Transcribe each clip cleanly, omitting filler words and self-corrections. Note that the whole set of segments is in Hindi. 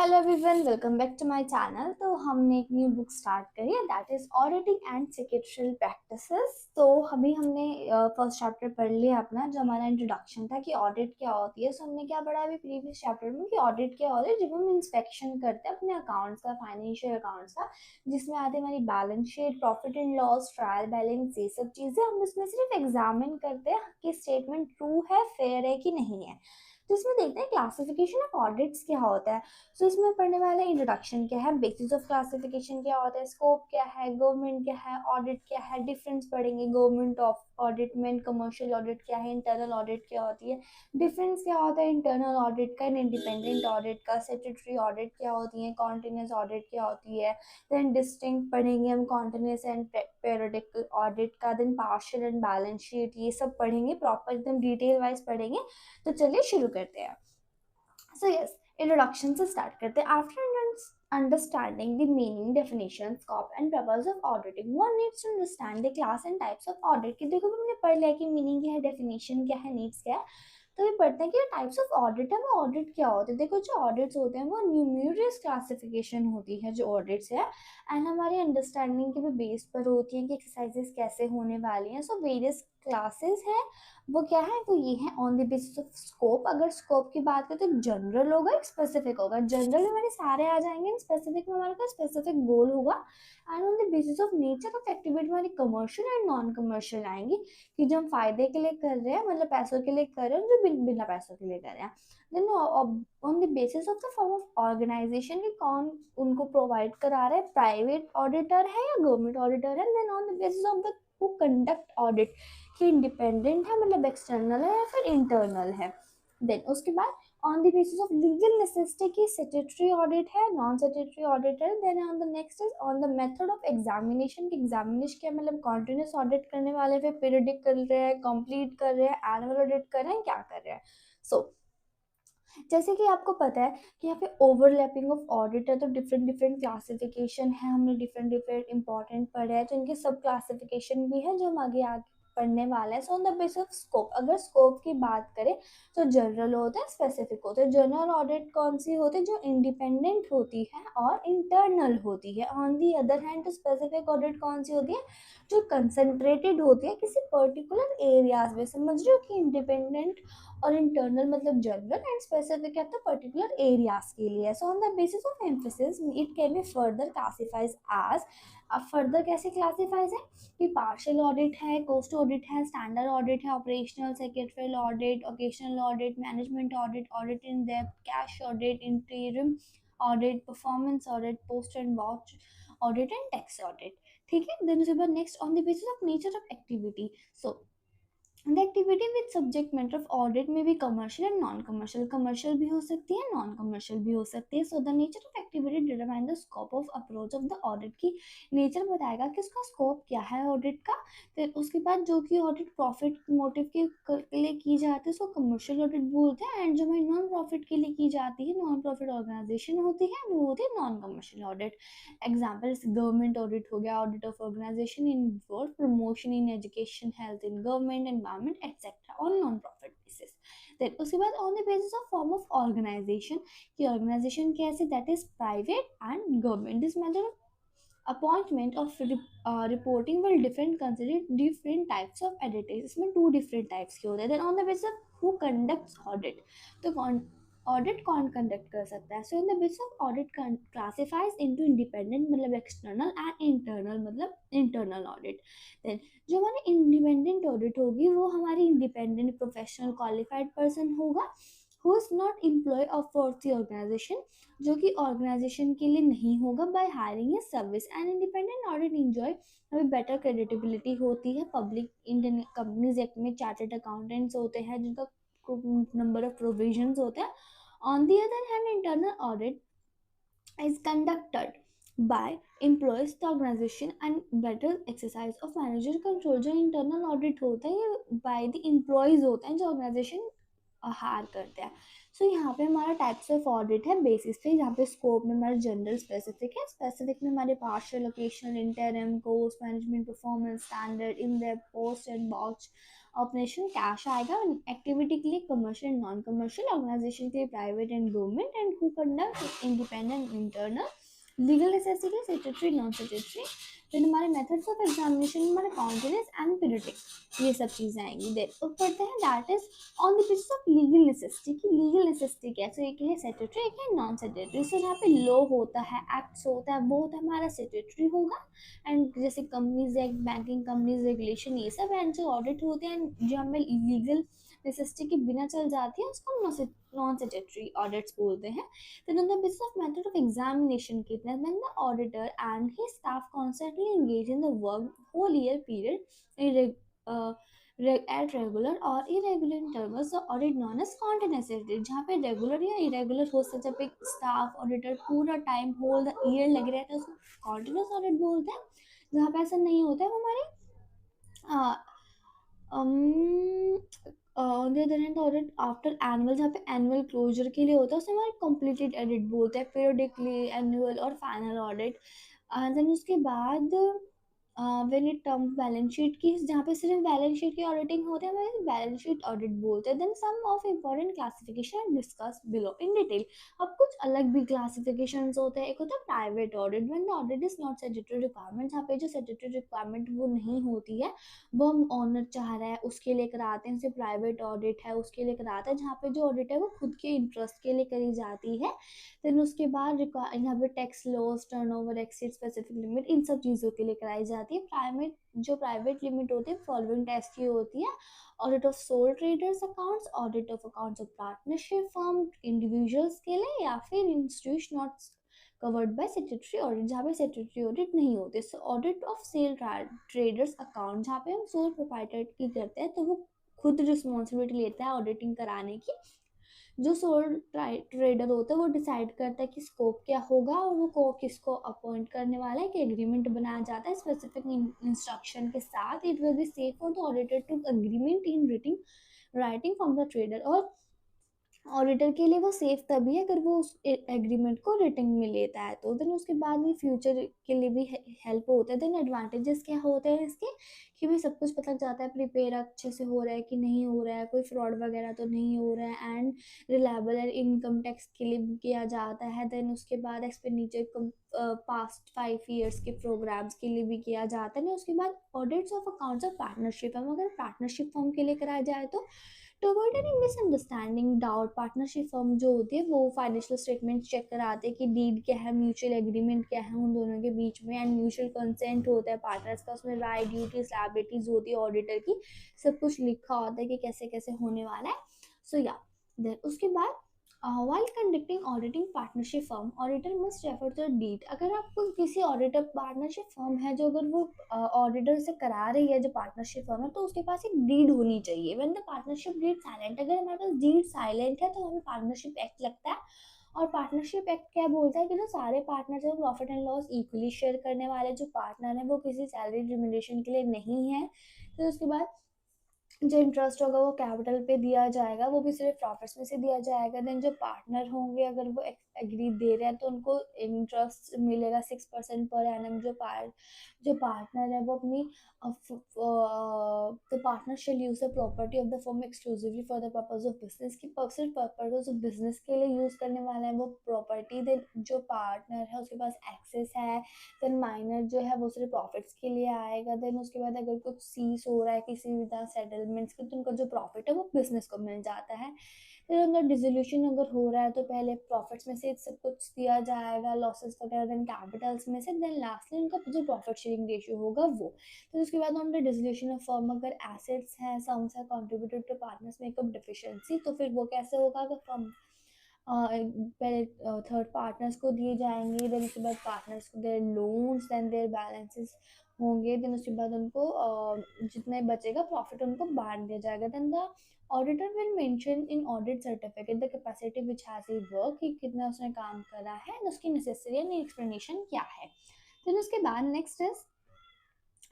Hello everyone, welcome back to my channel. तो हमने एक न्यू बुक स्टार्ट करी है, that is auditing and secretarial practices. तो अभी हमने फर्स्ट चैप्टर पढ़ लिया अपना, जो हमारा इंट्रोडक्शन था कि ऑडिट क्या होती है। सो हमने क्या पढ़ा अभी प्रीवियस चैप्टर में कि ऑडिट क्या होता है, जब हम इंस्पेक्शन करते हैं अपने अकाउंट्स का, फाइनेंशियल अकाउंट्स का, जिसमें आती है हमारी balance sheet, profit and loss, trial balance, ये सब चीज़ें हम इसमें सिर्फ एग्जामिन करते हैं कि स्टेटमेंट ट्रू है, फेयर है कि नहीं है। तो इसमें देखते हैं क्लासिफिकेशन ऑफ ऑडिट्स क्या होता है। सो इसमें पढ़ने वाले इंट्रोडक्शन क्या है, बेसिस ऑफ क्लासिफिकेशन क्या होता है, स्कोप क्या है, गवर्नमेंट क्या है, ऑडिट क्या है, डिफरेंस पढ़ेंगे गवर्नमेंट ऑफ ऑडिट में, कमर्शियल ऑडिट क्या है, इंटरनल ऑडिट क्या होती है, डिफरेंस क्या होता है इंटरनल ऑडिट का एंड इंडिपेंडेंट ऑडिट का, स्टैट्यूटरी ऑडिट क्या होती है, कॉन्टिन्यूस ऑडिट क्या होती है, देन डिस्टिंक्ट पढ़ेंगे हम कॉन्टिन्यूस एंड पीरियडिक ऑडिट का, then partial and balance sheet, ये सब पढ़ेंगे प्रॉपर एकदम डिटेल वाइज पढ़ेंगे। तो चलिए शुरू करते हैं। सो यस, इंट्रोडक्शन से स्टार्ट करते हैं। After understanding the meaning, definition, scope and purpose of auditing, one needs to understand the class and types of audit। कि देखो हमने पढ़ लिया कि मीनिंग क्या है, डेफिनेशन क्या है, नीड्स क्या है। तो ये पढ़ते हैं कि टाइप्स ऑफ ऑडिट है, वो ऑडिट क्या होते हैं। देखो जो ऑडिट्स होते हैं वो न्यूमरस क्लासिफिकेशन होती है जो ऑडिट्स है, एंड हमारी अंडरस्टैंडिंग के भी बेस पर होती है कि एक्सरसाइजेस कैसे होने वाली हैं। सो वेरियस क्लासेस है, वो क्या है, वो ये है on the basis of scope. अगर स्कोप की बात करें तो जनरल होगा, एक स्पेसिफिक होगा। जनरल में हमारे सारे आ जाएंगे, स्पेसिफिक में हमारे पास स्पेसिफिक गोल होगा। And on the basis of nature of activity हमारी कमर्शियल एंड नॉन कमर्शियल आएंगी, कि जो हम फायदे के लिए कर रहे हैं, मतलब पैसों के लिए कर रहे हैं, जो बिना पैसों के लिए कर रहे हैं। Then on the basis of the form of organisation की कौन उनको प्रोवाइड करा रहा है, प्राइवेट ऑडिटर है या गवर्नमेंट ऑडिटर है। Then on the basis of the who conduct audit, कि इंडिपेंडेंट है मतलब एक्सटर्नल है या फिर इंटरनल है। देन उसके बाद on the basis of legal necessity की स्टैट्यूटरी ऑडिट है, नॉन स्टैट्यूटरी ऑडिट है। Then on the next is on the method of examination, की एग्जामिनेशन क्या मतलब कॉन्टिन्यूस ऑडिट करने वाले, फिर पीरियडिक कर रहे हैं, कंप्लीट कर रहे हैं, एनुअल ऑडिट कर रहे हैं, क्या कर रहे हैं। सो जैसे कि आपको पता है कि यहाँ पे ओवरलैपिंग ऑफ ऑडिट है, तो डिफरेंट डिफरेंट क्लासिफिकेशन है, हमने डिफरेंट डिफरेंट इंपॉर्टेंट पढ़े हैं, तो इनके सब क्लासिफिकेशन भी है जो हम आगे आगे पढ़ने वाले हैं। सो on the basis of scope, अगर स्कोप की बात करें तो जनरल होता है, स्पेसिफिक होता है। जनरल ऑडिट कौन सी होती है, जो इंडिपेंडेंट होती है और इंटरनल होती है। ऑन दी अदर हैंड तो स्पेसिफिक ऑडिट कौन सी होती है, जो कंसंट्रेटेड होती है किसी पर्टिकुलर एरियाज में। समझ रहे हो कि इंडिपेंडेंट और इंटरनल मतलब जनरल, एंड स्पेसिफिक है तो पर्टिकुलर एरियाज के लिए। So on the basis of emphasis it can be further classifies as, अब फर्दर कैसे क्लासिफाइज है कि पार्शियल ऑडिट है, कोस्ट ऑडिट है, स्टैंडर्ड ऑडिट है, operational secretarial audit, occasional audit, management audit, audit in depth, cash audit, interim audit, performance audit, post and watch audit and tax audit. ठीक है। देन उसके बाद next on the basis of nature of activity. So the activity with subject matter of audit में भी commercial and non commercial, commercial भी हो सकती है, non commercial भी हो सकती है। so the nature of activity determine the scope of approach of the audit, की nature बताएगा कि उसका scope क्या है audit का। फिर उसके बाद जो कि audit profit motive के लिए की जाती है उसको commercial audit बोलते हैं, एंड जो हमारी non profit के लिए की जाती है, non profit organization होती है, वो होती है non commercial audit। Example government audit हो गया, audit of organisation involve promotion in education, health in government environment etcetera on non profit basis. Then उसके बाद on the basis of form of organisation, की ऑर्गेनाइजेशन कैसे, that is private and government. This method of appointment of reporting will different consider different types of editing. इसमें टू डिफरेंट टाइप्स के होते हैं। Then on the basis of who conducts audit, तो ऑडिट कौन कंडक्ट कर सकता है। So in the basis of audit classifies into independent मतलब एक्सटर्नल एंड इंटरनल मतलब इंटरनल ऑडिट। देन जो हमारी इंडिपेंडेंट ऑडिट होगी वो हमारी इंडिपेंडेंट प्रोफेशनल क्वालिफाइड पर्सन होगा, who is not employ of for the organization, जो कि ऑर्गेनाइजेशन के लिए नहीं होगा, by hiring a service. And independent audit enjoy हमें बेटर क्रेडिटेबिलिटी होती है। पब्लिक इंडियन कंपनीज एक्ट में चार्टर्ड अकाउंटेंट्स होते हैं जिनका नंबर ऑफ प्रोविजंस होते हैं। On the other hand, internal audit is conducted by employees the organization and better exercise of manager control। जो internal audit होता है ये by the employees होता है जो organization हायर करते हैं। सो यहाँ पे हमारा टाइप्स ऑफ ऑडिट है बेसिस पे, यहाँ पे स्कोप में हमारा जनरल स्पेसिफिक है, स्पेसिफिक में हमारे partial, occasional, interim, course management, performance, standard, in depth, post and box operation, cash आएगा, एक्टिविटी के लिए commercial and non commercial, organisation के लिए private and government, and who conduct independent internal, legal necessity, statutory, non statutory. फिर हमारे मेथड्स ऑफ एग्जामिनेशन हमारे कॉन्टिन्यूस एंड पीरियडिक, ये सब चीज़ें आएंगी। देन अब पढ़ते हैं that is on the basis of legal necessity की लीगल नेसेसिटी क्या है। तो एक है स्टैट्यूटरी, एक है नॉन स्टैट्यूटरी। सो जहाँ पे लॉ होता है, एक्ट्स होता है, वो होता है हमारा स्टैट्यूटरी होगा, एंड जैसे companies act, banking companies regulation, ये सब, एंड जो ऑडिट होते हैं जो हमें लीगल नेसेसिटी के बिना चल जाती है उसको नॉन स्टैट्यूटरी ऑडिट्स बोलते हैं। Then on the basis of method of examination कितना, then the auditor and his staff constantly engage in the work whole year period uh, at regular or irregular intervals, the audit known as continuous audit। जहाँ पे रेगुलर या इरेगुलर हो सकता है, जब एक स्टाफ ऑडिटर पूरा टाइम होल द ईयर लगे रहता है उसको कॉन्टिन्यूस ऑडिट बोलते हैं। जहाँ पे ऐसा नहीं होता है वो हमारी on the other hand audit after annual, जहाँ पे एनुअल क्लोजर के लिए होता है उसे हमारे कंप्लीटेड ऑडिट बोलते हैं, पीरियडिकली, एनुअल और फाइनल ऑडिट। देन उसके बाद when it term balance sheet की, जहाँ पे सिर्फ बैलेंस शीट की ऑडिटिंग होती है हमें बैलेंस शीट ऑडिट बोलते हैं। Then some of important classification discuss below in detail. अब कुछ अलग भी क्लासिफिकेशंस होते हैं। एक होता है private audit, when the audit is not statutory requirement, जहाँ पे जो स्टैट्यूटरी रिक्वायरमेंट वो नहीं होती है, वो हम ऑनर चाह रहा है उसके लिए कराते हैं, जैसे प्राइवेट ऑडिट है उसके लिए कराते हैं, जहाँ पे जो ऑडिट है वो खुद के इंटरेस्ट के लिए करी जाती है। देन उसके बाद यहाँ पे tax loss, turnover, exceed, specific limit, इन सब चीज़ों के लिए कराई जाती है। प्राइवेट लिमिट होती है फॉलोइंग टेस्ट की होती है, audit of sole traders accounts, audit of accounts of partnership firm, individuals के लिए, या फिर institution not covered by statutory audit, जहाँ पे स्टैट्यूटरी ऑडिट नहीं होते। So audit of sole traders account, जहाँ पे हम सोल प्रोप्राइटर की करते हैं तो वो खुद रिस्पॉन्सिबिलिटी लेता है ऑडिटिंग कराने की। जो सोल ट्रेडर होता है वो डिसाइड करता है कि स्कोप क्या होगा और वो को किसको अपॉइंट करने वाला है, कि एग्रीमेंट बनाया जाता है स्पेसिफिक इंस्ट्रक्शन के साथ। It will be safe for the auditor to agreement in writing from the trader, और ऑडिटर के लिए वो सेफ तभी है अगर वो उस एग्रीमेंट को रिटर्न में लेता है। तो देन उसके बाद ये फ्यूचर के लिए भी हेल्प होता है। देन एडवांटेजेस क्या होते हैं इसके, कि भाई सब कुछ पता जाता है, प्रिपेयर अच्छे से हो रहा है कि नहीं हो रहा है, कोई फ्रॉड वगैरह तो नहीं हो रहा है, and reliable and income tax के लिए भी किया जाता है। देन उसके बाद एक्सपेंडिचर पास्ट 5 ईयर्स के प्रोग्राम्स के लिए भी किया जाता है। उसके बाद audits of accounts of partnership firm, अगर पार्टनरशिप फर्म के लिए कराया जाए तो avoid any misunderstanding doubt, partnership firm जो होती है वो फाइनेंशियल स्टेटमेंट चेक कराते हैं कि डीड क्या है, म्यूचुअल एग्रीमेंट क्या है उन दोनों के बीच में, एंड म्यूचुअल कंसेंट होता है पार्टनर्स का, उसमें राइट, ड्यूटीज, लायबिलिटीज होती है ऑडिटर की, सब कुछ लिखा होता है कि कैसे कैसे होने वाला है। सो या देन उसके बाद while conducting auditing partnership firm, auditor must refer to the deed। अगर आपको किसी ऑडिटर पार्टनरशिप फर्म है जो अगर वो ऑडिटर से करा रही है जो पार्टनरशिप फर्म है, तो उसके पास एक डीड होनी चाहिए। When the partnership deed silent, अगर हमारे पास डीड साइलेंट है तो हमें पार्टनरशिप एक्ट लगता है। और पार्टनरशिप एक्ट क्या बोलता है कि जो सारे पार्टनर जो profit and loss equally share करने वाले जो पार्टनर हैं वो किसी सैलरी रिम्यूनरेशन के लिए नहीं है। फिर उसके बाद जो इंटरेस्ट होगा वो कैपिटल पे दिया जाएगा, वो भी सिर्फ प्रॉफिट्स में से दिया जाएगा। देन जो पार्टनर होंगे अगर वो एग्री दे रहे हैं तो उनको इंटरेस्ट मिलेगा 6% पर एनम। जो पार्टनर है वो अपनी the partner shall use the property of the firm exclusively for the purpose of business, की सिर्फ पर्पज ऑफ बिजनेस के लिए यूज करने वाला है वो प्रॉपर्टी। देन जो पार्टनर है उसके पास एक्सेस है। देन माइनर जो है वो सिर्फ प्रॉफिट्स के लिए आएगा। देन उसके बाद अगर कुछ सीज हो रहा है किसी विदा सेटलमेंट्स के तो उनका जो प्रॉफिट है वो बिजनेस को मिल जाता है। फिर अंदर डिसोल्यूशन अगर हो रहा है तो पहले प्रॉफिट्स में से सब कुछ दिया जाएगा, लॉसेस वगैरह, देन कैपिटल्स में से, देन लास्टली उनका जो प्रॉफिट शेयरिंग रेशियो होगा वो। तो उसके बाद अंडर डिसोल्यूशन ऑफ फर्म अगर एसेट्स हैं सम्स है contributed to partners make up deficiency, तो फिर वो कैसे होगा कि फर्म पहले थर्ड पार्टनर्स को दिए जाएंगे। देन उसके बाद पार्टनर्स को their loans then their balances होंगे। देन उसके बाद उनको जितने बचेगा प्रॉफिट उनको बांट दिया जाएगा। Then the auditor will mention in audit certificate the capacity which has he work, कि कितना उसने काम करा है, उसकी नेसेसरी एंड एक्सप्लेनेशन क्या है। देन उसके बाद next is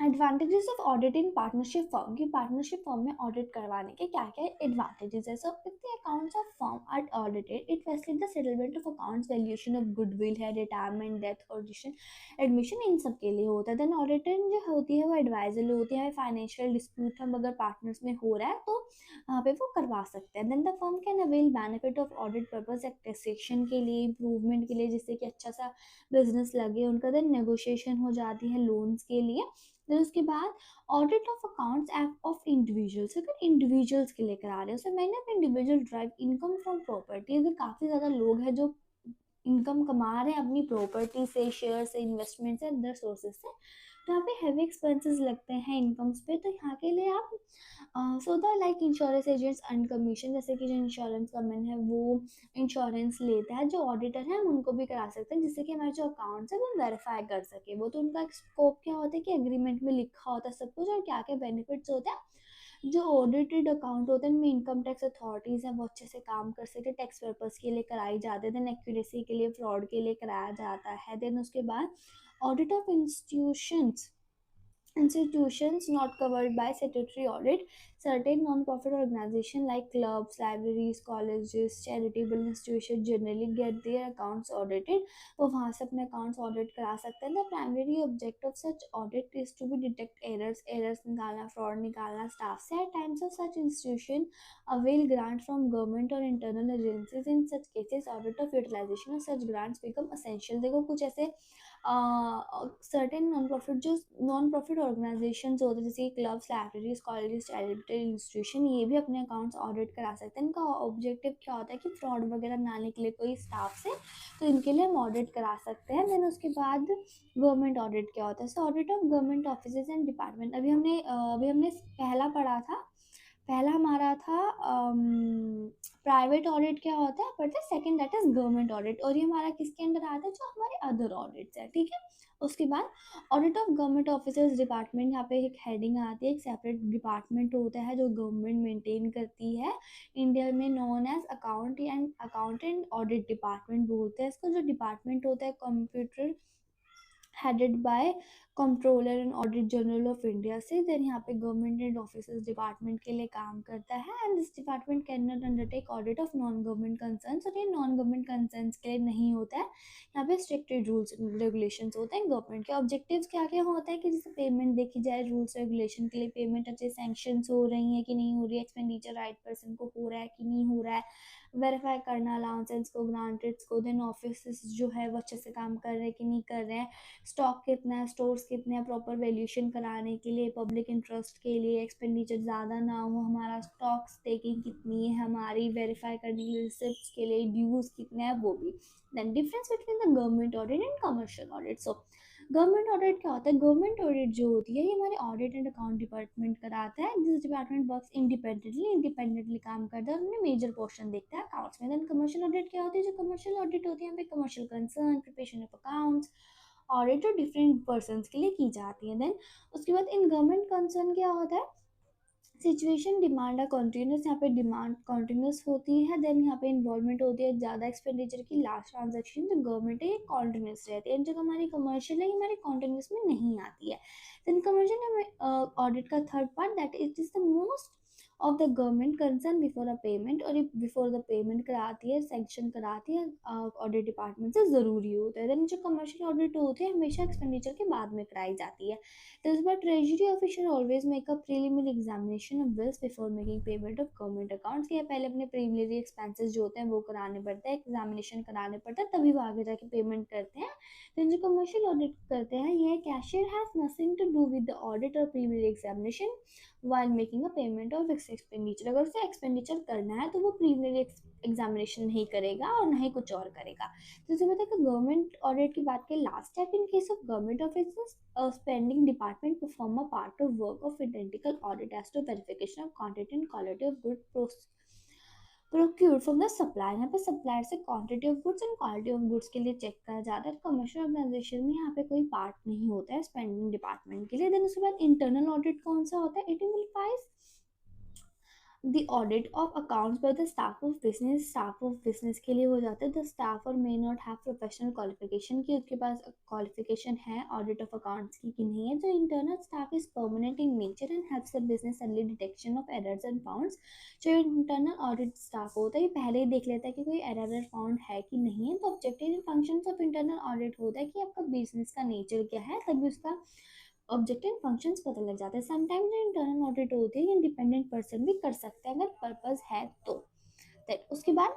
advantages of auditing partnership firm की पार्टनरशिप फर्म में ऑडिट करवाने के क्या क्या एडवांटेजेस है। So if the accounts of firm are audited it facilitate the settlement of accounts, valuation of goodwill है, रिटायरमेंट, डेथ, ऑडिशन, एडमिशन, इन सब के लिए होता है। देन ऑडिटर जो होती है वो एडवाइजर होती है, फाइनेंशियल डिस्प्यूट हम अगर पार्टनर्स में हो रहा है तो वहाँ पे वो करवा सकते हैं। Then the firm can avail benefit of audit purpose taxation के लिए, इंप्रूवमेंट के लिए, जिससे कि अच्छा सा बिजनेस लगे उनका। देन नेगोशिएशन हो जाती है लोन्स के लिए। फिर उसके बाद audit of accounts of individuals, अगर इंडिविजुअल्स के लिए करा रहे हैं, सो मैंने अपने individual drive income from property, अगर काफ़ी ज़्यादा लोग हैं जो इनकम कमा रहे हैं अपनी प्रॉपर्टी से, शेयर से, इन्वेस्टमेंट से, अदर सोर्सेज से, तो यहाँ पे हैवी एक्सपेंसेस लगते हैं इनकम्स पे, तो यहाँ के लिए आप so the like insurance agents earn commission, जैसे कि जो इंश्योरेंस कंपनी है वो इंश्योरेंस लेता है, जो ऑडिटर है हम उनको भी करा सकते हैं, जिससे कि हमारे जो अकाउंट्स है वो वेरीफाई कर सके। वो तो उनका स्कोप क्या होता है कि एग्रीमेंट में लिखा होता है सब कुछ, और क्या क्या बेनिफिट्स होते हैं। जो ऑडिटेड अकाउंट होते हैं उनमें इनकम टैक्स अथॉरिटीज़ हैं वो अच्छे से काम कर सके, टैक्स पर्पज़ के लिए कराई जाती है। देन एक्यूरेसी के लिए, फ्रॉड के लिए कराया जाता है। देन उसके बाद audit of institutions not covered by statutory audit, certain non-profit organizations like clubs, libraries, colleges, charitable institutions generally get their accounts audited, वो वहाँ से अपने accounts audit करा सकते हैं। The primary object of such audit is to be detect errors निकालना, fraud निकालना staff से। At times of such institution avail grant from government or internal agencies, in such cases audit of utilization of such grants become essential। देखो कुछ ऐसे सर्टेन नॉन प्रॉफिट ऑर्गेनाइजेशन होते हैं, जैसे clubs, libraries, colleges, charitable institution, ये भी अपने अकाउंट्स ऑडिट करा सकते हैं। इनका ऑब्जेक्टिव क्या होता है कि फ्रॉड वगैरह ना निकले कोई स्टाफ से, तो इनके लिए हम ऑडिट करा सकते हैं। देन उसके बाद गवर्नमेंट ऑडिट क्या होता है। So audit of government offices and department, अभी हमने पहला पढ़ा था, पहला हमारा था प्राइवेट ऑडिट क्या होता है, but the second that is government audit, और ये हमारा किसके अंडर आता है, जो हमारे अदर ऑडिट्स है, ठीक है। उसके बाद audit of government officers department, यहाँ पे एक हेडिंग आती है, एक सेपरेट डिपार्टमेंट होता है जो गवर्नमेंट मेंटेन करती है इंडिया में, known as accountant audit department बोलते हैं इसको। जो डिपार्टमेंट होता है computer headed by controller and audit general of India से। देन यहाँ पे गवर्नमेंट एंड ऑफिसर्स डिपार्टमेंट के लिए काम करता है, and this department can not undertake audit of non government concerns, और ये नॉन गवर्नमेंट कंसर्न्स के लिए नहीं होता है। यहाँ पे स्ट्रिक्टेड रूल्स रेगुलेशंस होते हैं गवर्नमेंट के। ऑब्जेक्टिव्स क्या क्या होता है कि जैसे पेमेंट देखी जाए, रूल्स रेगुलेशन के लिए पेमेंट अच्छे सैंक्शंस हो रही हैं कि नहीं हो रही है, एक्सपेंडिचर राइट पर्सन को हो रहा है कि नहीं हो रहा है, वेरीफाई करना अलाउंसेस को, ग्रांटेड्स को। देन ऑफिस जो है वो अच्छे से काम कर रहे हैं कि नहीं कर रहे हैं, स्टॉक कितना है, स्टोर्स कितने हैं, प्रॉपर वैल्यूएशन कराने के लिए, पब्लिक इंटरेस्ट के लिए, एक्सपेंडिचर ज़्यादा ना हो, हमारा स्टॉक टेकिंग कितनी है हमारी, वेरीफाई करने के लिए रिसिप्ट्स के लिए ड्यूज कितने हैं वो भी। Then difference between the government audit and commercial audit. So government audit क्या होता है, गवर्नमेंट ऑडिट जो होती है ये हमारे ऑडिट एंड अकाउंट डिपार्टमेंट कराता है। दिस डिपार्टमेंट वर्क्स इंडिपेंडेंटली काम करता है, अपने मेजर पोर्शन देखता है अकाउंट्स में। देन कमर्शियल ऑडिट क्या होती है, जो कमर्शियल ऑडिट होती है यहाँ पे commercial concern, preparation of accounts, audit जो डिफरेंट पर्सन के लिए की जाती है। देन उसके बाद इन गवर्नमेंट कंसर्न क्या होता है, सिचुएशन डिमांड है कॉन्टीन्यूस, यहाँ पे डिमांड कॉन्टीन्यूस होती है। देन यहाँ पे इन्वॉल्वमेंट होती है ज़्यादा एक्सपेंडिचर की, लास्ट ट्रांजेक्शन जो गवर्नमेंट है ये कॉन्टीन्यूस रहती है। जो हमारी कमर्शियल है ये हमारी कॉन्टीन्यूस में नहीं आती है। देन कमर्शियल ऑडिट का third part that is the most of the government concern before a payment, और बिफोर द पेमेंट कराती है, सेंक्शन कराती है ऑडिट डिपार्टमेंट से ज़रूरी होता है। देन जो कमर्शियल ऑडिट होती है हमेशा एक्सपेंडिचर के बाद में कराई जाती है। This but treasury official always make a preliminary examination of bills before making payment of government accounts, कि पहले अपने preliminary expenses जो होते हैं वो कराने पड़ते हैं, एग्जामिनेशन कराने पड़ता है, तभी वो आगे जाके पेमेंट करते हैं। तो जो कमर्शियल ऑडिट करते हैं ये cashier has nothing to do with the audit और preliminary examination while making a payment of fixed expenditure। अगर उसे एक्सपेंडिचर करना है तो वो प्रीलिमिनरी एग्जामिनेशन नहीं करेगा और ना ही कुछ और करेगा। तो जैसे पता है कि गवर्नमेंट ऑडिट की बात करें, last step in case of government office spending department perform a part of work of identical audit as to verification of quantity and quality of goods procured from the supplier। यहाँ पे सप्लायर से quantity of goods and quality of goods के लिए चेक करा जाता है। कमर्शियल ऑर्गेनाइजेशन में यहाँ पे कोई पार्ट नहीं होता है स्पेंडिंग डिपार्टमेंट के लिए। देन उसके बाद इंटरनल ऑडिट कौन सा होता है, it simplifies the audit of accounts by the staff of business के लिए हो जाता है। The staff or may not have professional qualification की उसके पास क्वालिफिकेशन है ऑडिट ऑफ अकाउंट्स की कि नहीं है। जो internal staff is permanent in nature and helps the business early detection of errors and frauds. जो इंटरनल ऑडिट स्टाफ होता है ये पहले ही देख लेता है कि कोई एरर फाउंड है कि नहीं है। तो objective and functions of internal audit होता है कि आपका बिजनेस का नेचर क्या है, तभी उसका ऑब्जेक्टिव फंक्शंस पता लग जाते हैं। समटाइम्स जो इंटरनल ऑडिट होती है इंडिपेंडेंट पर्सन भी कर सकते हैं अगर पर्पस है तो। Then उसके बाद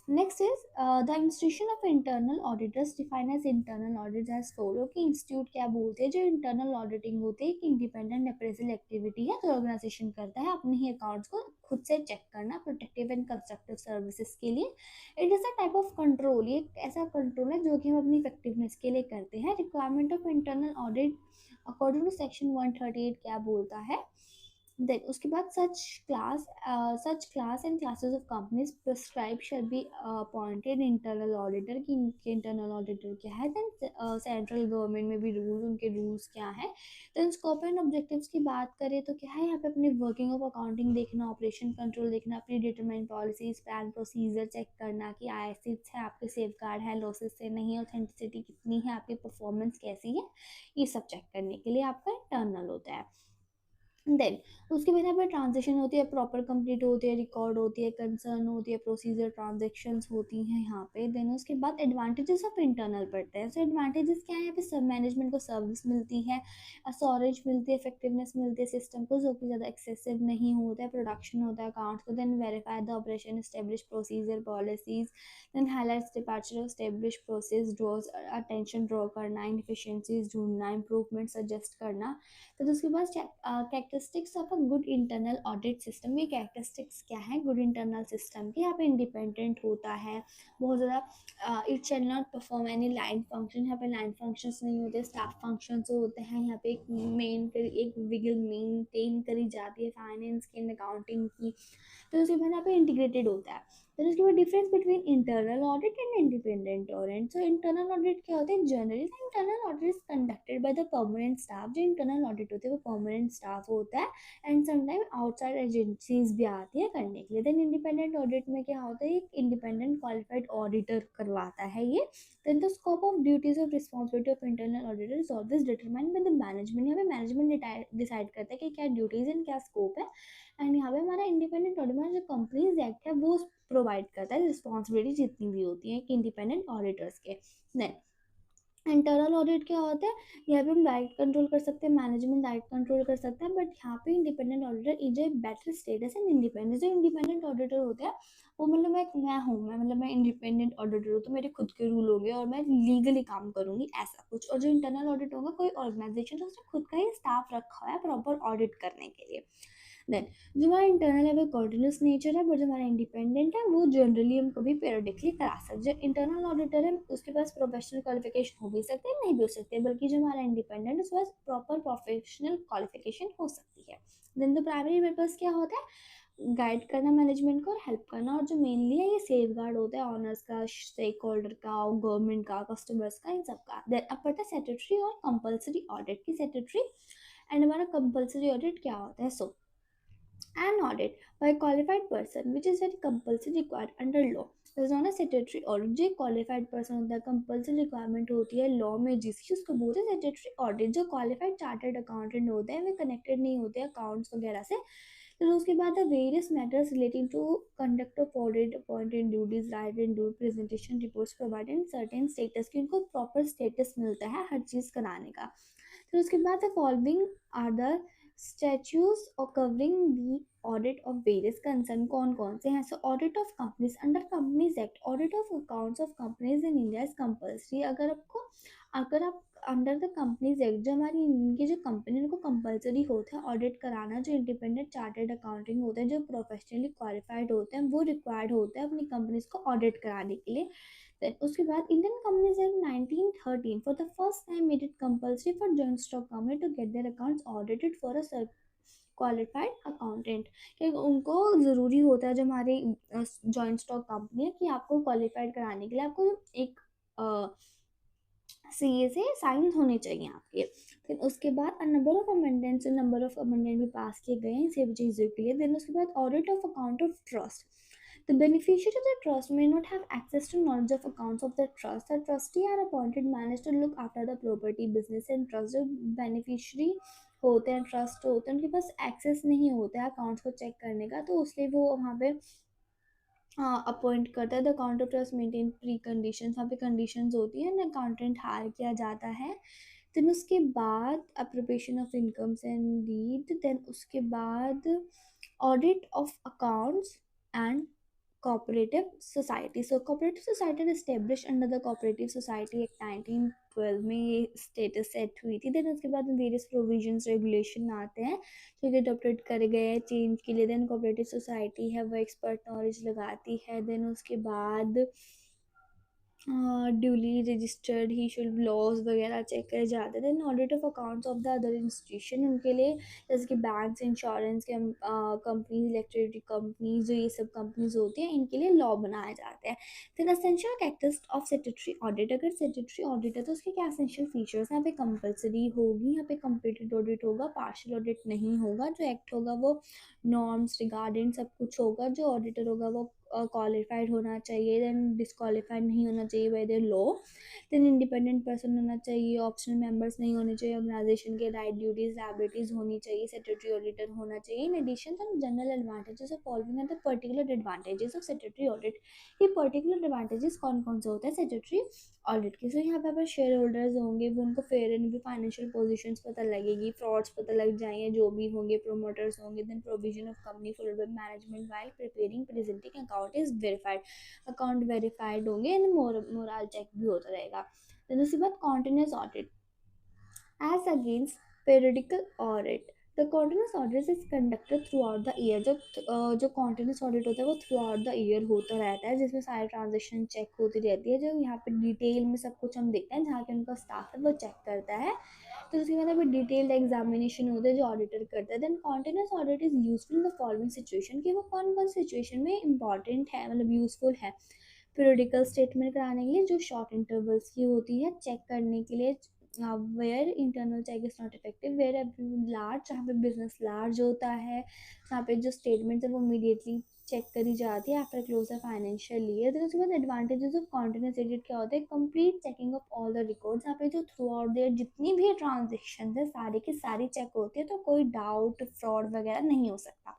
next is the institution of internal auditors define as internal audit as follow कि इंस्टीट्यूट क्या बोलते हैं। जो इंटरनल ऑडिटिंग होती है कि इंडिपेंडेंट अप्रेजल एक्टिविटी है जो ऑर्गेनाइजेशन करता है अपने ही अकाउंट्स को खुद से चेक करना प्रोटेक्टिव एंड कंस्ट्रक्टिव सर्विसेज के लिए। It is a type of control, ये एक ऐसा कंट्रोल है जो कि हम अपनी इफेक्टिवनेस के लिए करते हैं। Requirement of internal audit according to section 138 क्या बोलता है। देन उसके बाद such class and classes of companies prescribed shall be appointed internal auditor की इनके internal auditor क्या है। देन सेंट्रल गवर्नमेंट में भी रूल उनके रूल्स क्या है। देन स्कोप एंड ऑब्जेक्टिव्स की बात करें तो क्या है यहाँ पे अपनी वर्किंग ऑफ अकाउंटिंग देखना, ऑपरेशन कंट्रोल देखना, अपनी determine policies plan procedure check करना कि आईएसएस है आपके सेफ गार्ड है, लॉसेस से नहीं, ऑथेंटिसिटी कितनी है, आपकी परफॉर्मेंस कैसी है, ये सब चेक करने के लिए आपका इंटरनल होता है। देन उसके बाद यहाँ पे ट्रांजेक्शन होती है, प्रॉपर कंप्लीट होती है, रिकॉर्ड होती है, कंसर्न होती है, प्रोसीजर ट्रांजेक्शंस होती हैं यहाँ पे। देन उसके बाद एडवांटेजेस ऑफ इंटरनल पढ़ते हैं। सो एडवांटेजेस क्या है, यहाँ पे सब मैनेजमेंट को सर्विस मिलती है, स्टोरेज मिलती है, इफेक्टिवनेस मिलती है सिस्टम को जो कि ज़्यादा एक्सेसिव नहीं होता है, प्रोडक्शन होता है अकाउंट्स को। Then verify the operation, establish procedure policies. Then highlights departure of establish process, draws attention draw करना, इनफिशिएंसीज ढूंढना, इंप्रूवमेंट सजेस्ट करना। तो उसके बाद characteristics of a good internal audit system, ये कैरेक्टरिस्टिक्स क्या है गुड इंटरनल सिस्टम की। यहाँ पे इंडिपेंडेंट होता है बहुत ज़्यादा, it shall not perform any line function, यहाँ पे लाइन फंक्शंस नहीं होते, स्टाफ फंक्शंस होते हैं। यहाँ पे एक विगल मेंटेन करी जाती है फाइनेंस की एंड अकाउंटिंग की। तो उसके बाद यहाँ पे इंटीग्रेटेड होता है। तो उसके बाद difference between internal audit and independent audit. So internal audit क्या होता है, generally internal audit is conducted by the permanent staff. जो इंटरनल ऑडिट होते हैं वो परमानेंट स्टाफ होता है एंड समटाइम आउटसाइड एजेंसीज भी आती है करने के लिए। देन इंडिपेंडेंट ऑडिट में क्या होता है, एक इंडिपेंडेंट क्वालिफाइड ऑडिटर करवाता है ये। Then the scope of duties of responsibility of internal auditor is always determined by the management. यहाँ पे मैनेजमेंट डिसाइड करता है कि क्या ड्यूटीज एंड क्या स्कोप है। एंड यहाँ पे हमारा इंडिपेंडेंट ऑडिटर जो कंपनीज एक्ट है वो प्रोवाइड करता है रिस्पॉन्सिबिलिटी जितनी भी होती है कि इंडिपेंडेंट ऑडिटर्स के। देन इंटरनल ऑडिट क्या होता है, यहाँ पे हम डायरेक्ट कंट्रोल कर सकते हैं, मैनेजमेंट डायरेक्ट कंट्रोल कर सकते हैं, बट यहाँ पे independent auditor is a better status and independence. जो इंडिपेंडेंट ऑडिटर होते हैं वो मतलब मैं इंडिपेंडेंट ऑडिटर हूँ तो मेरे खुद के रूल होंगे और मैं लीगली काम करूँगी ऐसा कुछ। और जो इंटरनल ऑडिट होगा कोई ऑर्गेनाइजेशन तो उसने खुद का ही स्टाफ रखा हुआ है प्रॉपर ऑडिट करने के लिए। देन जो हमारा इंटरनल है वो कॉन्टिन्यूस नेचर है, बट जो हमारा इंडिपेंडेंट है वो जनरली हम कभी पीरियडिकली करा सकते। जो इंटरनल ऑडिटर है उसके पास प्रोफेशनल क्वालिफिकेशन हो भी सकते हैं नहीं भी हो सकते, बल्कि जो हमारा इंडिपेंडेंट है उसके पास प्रॉपर प्रोफेशनल क्वालिफिकेशन हो सकती है। देन द प्राइमरी पर्पस क्या होता है, गाइड करना मैनेजमेंट को और हेल्प करना। और जो मेनली है ये सेफ गार्ड होता है ऑनर्स का, स्टेक होल्डर का, गवर्नमेंट का, कस्टमर्स का, इन सब का। देन अब पता सेक्रेटरी और कंपलसरी ऑडिट की सेक्रेटरी एंड हमारा कंपलसरी ऑडिट क्या होता है। सो an audit by a qualified person which is very compulsory required under law is not a statutory audit। जो qualified person होता है compulsory requirement होती है law में जिसकी, उसको बोलते हैं statutory audit। जो qualified chartered accountant होते हैं वे connected नहीं होते accounts वगैरह से। तो उसके बाद various matters relating to conduct of audit, appointed duties, right and due presentation, reports provided, certain status की उनको प्रॉपर स्टेटस मिलता है हर चीज़ कराने का। फिर उसके बाद the following are the statutes or covering the audit of various concern. कौन कौन से हैं, so audit of companies under companies act, audit of accounts of companies in India is compulsory. अगर आप अंडर द कंपनीज एक्ट जो हमारी इनकी जो कंपनी उनको कंपलसरी होता है ऑडिट कराना। जो इंडिपेंडेंट चार्टर्ड अकाउंटिंग होते हैं जो प्रोफेशनली क्वालिफाइड होते हैं वो रिक्वायर्ड होते हैं अपनी कंपनीज को ऑडिट कराने के लिए। Then उसके बाद Indian companies act 1913 for the first time made it compulsory for joint stock company to get their accounts audited for a qualified accountant. कि उनको ज़रूरी होता है जो हमारी जॉइंट स्टॉक कंपनी है कि आपको क्वालिफाइड कराने के लिए आपको एक सीए से साइन होने चाहिए आपके। फिर उसके बाद नंबर ऑफ अमेंडमेंट भी पास किए गए हैं सभी चीज़ों के लिए। देन उसके बाद audit of account of trust. The beneficiary of the trust may not have access to knowledge of accounts of the trust. The trustee are appointed managed to look after the property, business and trust. जो beneficiary होते हैं, ट्रस्ट होते हैं, उनके पास एक्सेस नहीं होता है अकाउंट्स को चेक करने का, तो उसलिए वो वहाँ पे अपॉइंट करता है। The account of trust maintain pre condition, वहाँ पे कंडीशंस होती है, अकाउंटेंट हायर किया जाता है। देन उसके बाद appropriation of incomes and deed. Then उसके बाद audit of accounts and cooperative society। So cooperative society established under the cooperative society act 1912 में ये स्टेटस सेट हुई थी। देन उसके बाद वेरियस प्रोविजंस रेगुलेशन आते हैं जो कि अडॉप्टेड करे गए हैं चेंज के लिए। देन कोऑपरेटिव सोसाइटी है वो एक्सपर्ट नॉलेज लगाती है। देन उसके बाद duly registered he should laws वगैरह चेक करे जाते हैं। Then audit of accounts of the other institution, उनके लिए जैसे कि बैंक्स, इंश्योरेंस के कंपनीज, इलेक्ट्रिसिटी कंपनीज, जो ये सब कंपनीज होती हैं इनके लिए लॉ बनाए जाते हैं। Then essential characteristics of statutory audit. अगर स्टैट्यूटरी ऑडिट है तो उसके क्या एसेंशियल फीचर्स हैं? यहाँ पे कंपलसरी होगी, यहाँ पे कंप्लीटेड ऑडिट होगा, पार्शियल ऑडिट नहीं होगा। जो एक्ट होगा वो नॉर्म्स रिगार्डिंग सब कुछ होगा। जो ऑडिटर होगा वो क्वालिफाइड होना चाहिए। देन डिसक्वालीफाइड नहीं होना चाहिए by the law. Then independent person होना चाहिए। ऑप्शनल मेंबर्स नहीं होने चाहिए। ऑर्गेनाइजेशन के राइट, ड्यूटीज, लायबिलिटीज होनी चाहिए। स्टैट्यूटरी ऑडिटर होना चाहिए। In addition general advantages of following are the particular advantages of statutory audit. ये पर्टिकुलर एडवांटेजेस कौन कौन से होते हैं स्टैट्यूटरी ऑडिट के? सो यहाँ पे अगर शेयर होल्डर्स होंगे वो उनको फेयर एंड भी फाइनेंशियल पोजीशंस पता लगेगी, फ्रॉड्स पता लग जाएंगे जो भी होंगे, प्रोमोटर्स होंगे। Then provision of company followed by management while preparing presenting account is verified. Account verified होंगे एंड मोरल चेक भी होता रहेगा। देन उसके बाद continuous audit as against periodical audit। The continuous audit is conducted throughout the year। जो continuous audit होता है वो throughout the year होता रहता है, जिसमें सारे ट्रांजेक्शन चेक होती रहती है। जो यहाँ पे डिटेल में सब कुछ हम देखते हैं, जहाँ पे उनका स्टाफ है वो चेक करता है। तो उसके बाद अभी डिटेल्ड एग्जामिनेशन होता है जो ऑडिटर करता है। Then continuous audit is useful in the following situation, कि वो कौन कौन सिचुएशन में इंपॉर्टेंट है, मतलब यूजफुल है। पीरियडिकल स्टेटमेंट कराने के लिए जो शॉर्ट इंटरवल्स की होती है, चेक करने के लिए where internal check is not effective, where large, जहाँ पे बिजनेस लार्ज होता है, जहाँ पे जो स्टेटमेंट है वो इमीडिएटली चेक करी जाती है आफ्टर क्लोज फाइनेंशियल ईयर। तो उसके बाद एडवांटेजेस ऑफ कॉन्टिन्यूस ऑडिट क्या होता है? Complete checking of all the records. यहाँ पे जो थ्रू आउट देयर जितनी भी ट्रांजेक्शन है सारी की सारी चेक होती है, तो कोई डाउट, फ्रॉड वगैरह नहीं हो सकता।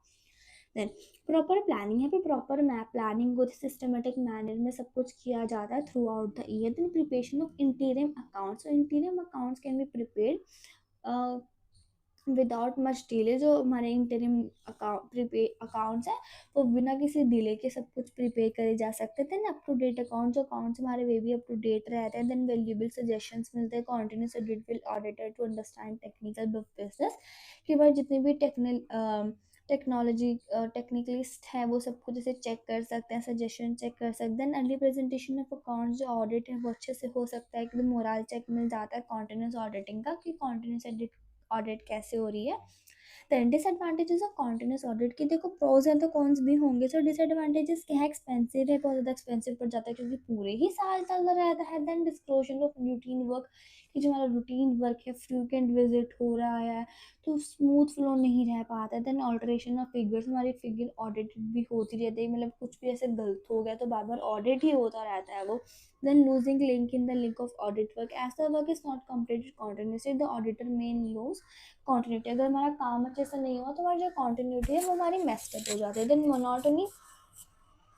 देन प्रॉपर प्लानिंग, यहाँ पे प्रॉपर मैप प्लानिंग को सिस्टमेटिक मैनर में सब कुछ किया जाता है throughout the year. Then preparation of interim accounts. Interim accounts can be prepared without much delay. जो हमारे इंटरिम अकाउंट्स हैं वो बिना किसी डिले के सब कुछ प्रिपेयर करे जा सकते थे। अप टू डेट अकाउंट, जो अकाउंट्स हमारे वे भी अप टू डेट रहते हैं। देन वैल्यूएबल सजेशंस मिलते हैं। Continuous audit will auditor to understand technical business, कि भाई जितने भी टेक्निकलिस्ट है वो सब कुछ जैसे चेक कर सकते हैं, सजेशन चेक कर सकते हैं। अर्ली प्रेजेंटेशन ऑफ अकाउंट जो ऑडिट है वो अच्छे से हो सकता है, एकदम मोरल चेक मिल जाता है कॉन्टिन्यूस ऑडिटिंग का, कि कॉन्टिन्यूस ऑडिट कैसे हो रही है। Then disadvantages of continuous audit की देखो, प्रोज है तो कॉन्स भी होंगे। सो डिसएडवांटेजेस क्या है? एक्सपेंसिव है, बहुत ज़्यादा एक्सपेंसिव पड़ जाता है क्योंकि पूरे ही साल चलता रहता है। Then disclosure of routine work, कि जो हमारा रूटीन वर्क है, फ्रीक्वेंट विजिट हो रहा है तो स्मूथ फ्लो नहीं रह पाता है। देन ऑल्टरेशन ऑफ फिगर्स, हमारी फिगर ऑडिटेड भी होती रहती है, मतलब कुछ भी ऐसे गलत हो गया तो बार बार ऑडिट ही होता रहता है वो। then losing link in the link of audit work, as the work is not completed continuously the auditor may lose continuity। अगर हमारा काम अच्छे से नहीं हुआ तो हमारी जो continuity है वो हमारी messed up हो जाती है। then monotony,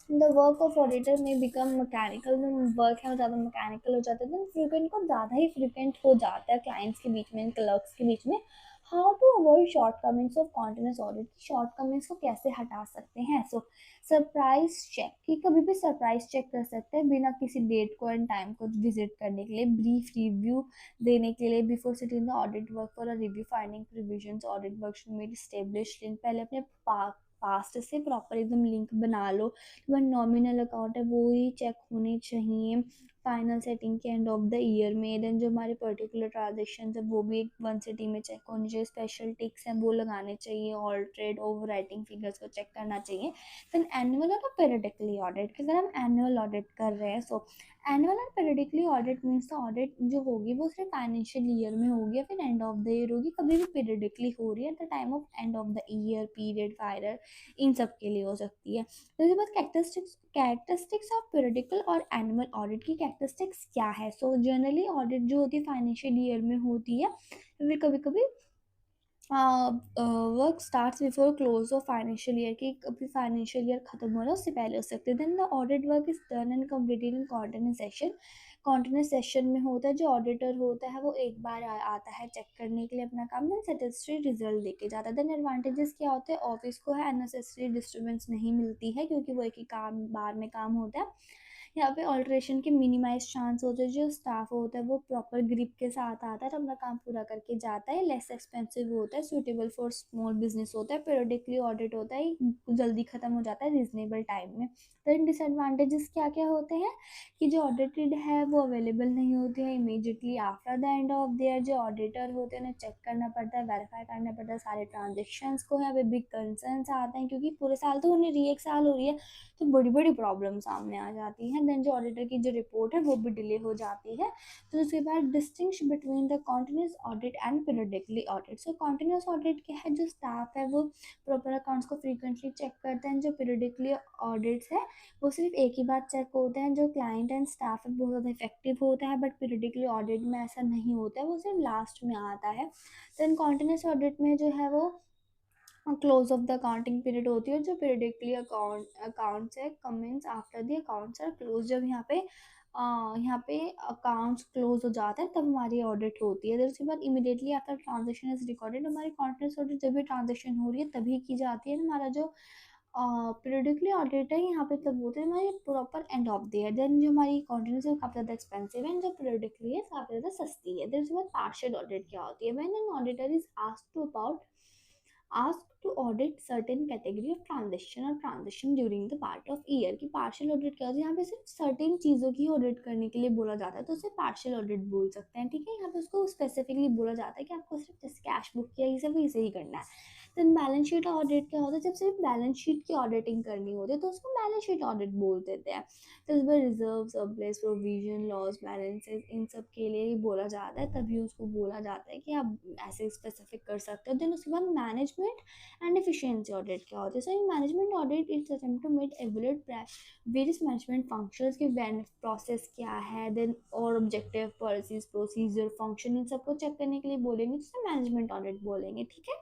the work of auditor में बिकम मैकेनिकल, जो वर्क है वो ज़्यादा मैकेनिकल हो जाता है। देन फ्रीक्वेंट को ज़्यादा ही फ्रीक्वेंट हो जाता है क्लाइंट्स के बीच में, क्लर्क्स के बीच में। How to avoid shortcomings of continuous audit, shortcomings को कैसे हटा सकते हैं? सो सरप्राइज चेक, कि कभी भी सरप्राइज चेक कर सकते हैं बिना किसी डेट को एंड टाइम को विजिट करने के लिए। ब्रीफ रिव्यू देने के लिए before sitting the audit work for a review finding provisions, audit work should made establish link, पहले अपने पास्ट से प्रॉपर एकदम लिंक बना लो। वह नॉमिनल अकाउंट है वो ही चेक होने चाहिए। फाइनल सेटिंग के एंड ऑफ द ईयर में। देन जो हमारे पर्टिकुलर ट्रांजेक्शन है वो भी एक 1 सिटी में चेक होनी चाहिए, स्पेशल टिक्स हैं वो लगाने चाहिए, ऑल्टरेड ओवर राइटिंग फिगर्स को चेक करना चाहिए। देन एनुअल और पीरियडिकली ऑडिट, अगर हम एनुअल ऑडिट कर रहे हैं, सो एनुअल और periodically audit means the audit जो होगी वो सिर्फ फाइनेंशियल ईयर में होगी या फिर एंड ऑफ द ईयर होगी, कभी भी पीरियडिकली हो रही है at the time of end of the year, period, final, इन सब के लिए हो सकती है। तो इसके बाद कैरेक्टरिस्टिक्स ऑफ पीरियडिकल और एनुअल ऑडिट की कैरेक्टरिस्टिक्स क्या है। सो जनरली ऑडिट जो होती है फाइनेंशियल ईयर में होती है, फिर कभी कभी work starts before close of financial year, की कभी फाइनेंशियल ईयर खत्म हो रहा है उससे पहले हो सकते हैं। Then the audit work is done and completed in continuous session, continuous session में होता है, जो ऑडिटर होता है वो एक बार आता है चेक करने के लिए अपना काम, देन सेटिस्फैक्टरी रिजल्ट देके जाता है। देन एडवांटेजेस क्या होते हैं, ऑफिस को है अननेसेसरी डिस्टर्बेंस नहीं मिलती है क्योंकि वो एक ही काम बार में काम होता है। यहाँ पे ऑल्ट्रेशन के मिनिमाइज चांस होते हैं, जो स्टाफ होता है वो प्रॉपर ग्रिप के साथ आता है और अपना काम पूरा करके जाता है, लेस एक्सपेंसिव होता है, सूटेबल फॉर स्मॉल बिजनेस होता है, पीरियडिकली ऑडिट होता है, जल्दी खत्म हो जाता है रीजनेबल टाइम में। देन डिसएडवांटेजेस क्या क्या होते हैं कि जो ऑडिटेड है वो अवेलेबल नहीं होती है immediately after the end of their, जो ऑडिटर होते हैं उन्हें चेक करना पड़ता है, वेरीफाई करना पड़ता है सारे ट्रांजेक्शन्स को। यहाँ पे बिग कंसर्न्स आते हैं क्योंकि पूरे साल तो उन्हें री एक साल हो रही है, तो बड़ी बड़ी प्रॉब्लम सामने आ जाती है। देन जो ऑडिटर की जो रिपोर्ट है वो भी डिले हो जाती है। तो उसके बाद distinguish between the continuous audit and periodically audit. So continuous audit क्या है, जो स्टाफ है वो प्रॉपर अकाउंट्स को फ्रीक्वेंटली चेक करते हैं, जो पीरियडिकली ऑडिट्स है वो सिर्फ एक ही बार चेक होते हैं, जो क्लाइंट एंड स्टाफ है बहुत ज़्यादा इफेक्टिव होता है, बट पीरियडिकली ऑडिट में ऐसा नहीं होता है, वो सिर्फ लास्ट में आता है। देन कॉन्टिन्यूस ऑडिट में जो है वो close of the accounting period होती है, जो पीरियडिकली अकाउंट्स है commence after the accounts are close, जब यहाँ पे अकाउंट्स क्लोज हो जाते हैं तब हमारी ऑडिट होती है। उसके बाद immediately after transaction is recorded, हमारी कॉन्टिन्यूस ऑडिट जब भी ट्रांजेक्शन हो रही है तभी की जाती है। हमारा जो पीरियडिकली ऑडिट है यहाँ पे तब होते हैं हमारी proper end of the year. Then जो हमारी कॉन्टिन्यूस है काफ़ी ज़्यादा एक्सपेंसिव है, जो पीरियडिकली है काफ़ी ज़्यादा सस्ती है। देन उसके बाद पार्शियल ऑडिट क्या होती है, when an auditor is asked to audit certain category of transaction during the part of year। की पार्शियल ऑडिट क्या होती है, यहाँ पे सिर्फ सर्टेन चीज़ों की ऑडिट करने के लिए बोला जाता है तो उसे पार्शियल ऑडिट बोल सकते हैं, ठीक है। यहाँ पे उसको स्पेसिफिकली बोला जाता है कि आपको सिर्फ जैसे कैश बुक या ये सब इसे ही करना है। देन बैलेंस शीट ऑडिट क्या होता है, जब सिर्फ बैलेंस शीट की ऑडिटिंग करनी होती है तो उसको बैलेंस शीट ऑडिट बोल देते हैं। तो इसमें reserve, surplus, provision, loss, balances, इन सब के लिए ही बोला जाता है, तभी उसको बोला जाता है कि आप ऐसे स्पेसिफिक कर सकते हो। देन उसके बाद मैनेजमेंट एंड एफिशिएंसी ऑडिट क्या होता है। So management audit it's attempt to make evaluate various management functions के प्रोसेस क्या है, देन और ऑब्जेक्टिव, पॉलिसीज, प्रोसीजर, फंक्शन, इन सबको चेक करने के लिए बोलेंगे तो मैनेजमेंट ऑडिट बोलेंगे, ठीक है।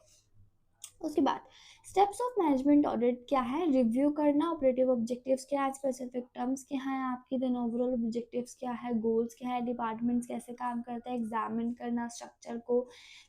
उसके बाद स्टेप्स ऑफ मैनेजमेंट ऑडिट क्या है, रिव्यू करना, ऑपरेटिव ऑब्जेक्टिव्स क्या है, स्पेसिफिक टर्म्स क्या है आपकी, देन ओवरऑल ऑब्जेक्टिव्स क्या है, गोल्स क्या है, डिपार्टमेंट्स कैसे काम करते हैं, एग्जामिन करना स्ट्रक्चर को,